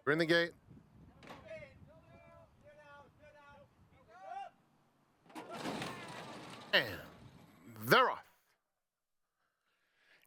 We're in the gate. And they're off.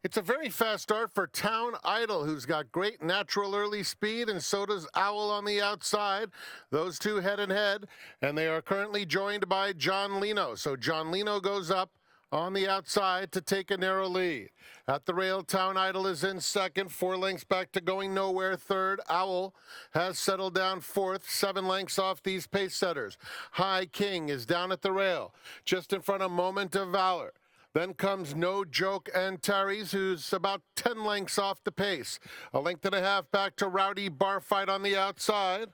It's a very fast start for Town Idol, who's got great natural early speed, and so does Owl on the outside. Those two head and head, and they are currently joined by John Lino. So John Lino goes up on the outside to take a narrow lead. At the rail, Town Idol is in second, 4 lengths back to Going Nowhere third. Owl has settled down fourth, 7 lengths off these pace setters. High King is down at the rail, just in front of Moment of Valor. Then comes No Joke and Terry's, who's about 10 lengths off the pace. A length and a half back to Rowdy Barfight on the outside.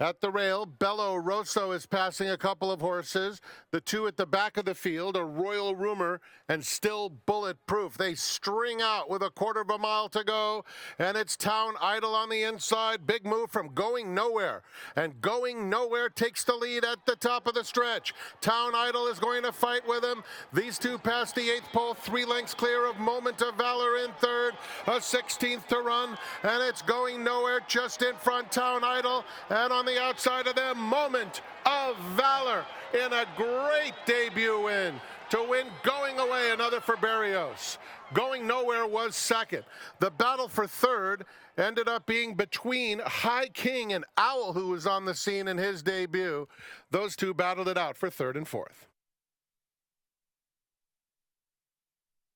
At the rail, Bello Rosso is passing a couple of horses. The two at the back of the field are Royal Rumor and Still Bulletproof. They string out with a quarter of a mile to go, and it's Town Idol on the inside. Big move from Going Nowhere, and Going Nowhere takes the lead at the top of the stretch. Town Idol is going to fight with him. These two pass the 8th pole, 3 lengths clear of Moment of Valor in third, a 16th to run, and it's Going Nowhere just in front. Town Idol, and on the outside of them, Moment of Valor in a great debut win to win Going Away, another for Berrios. Going Nowhere was second. The battle for third ended up being between High King and Owl, who was on the scene in his debut. Those two battled it out for third and fourth.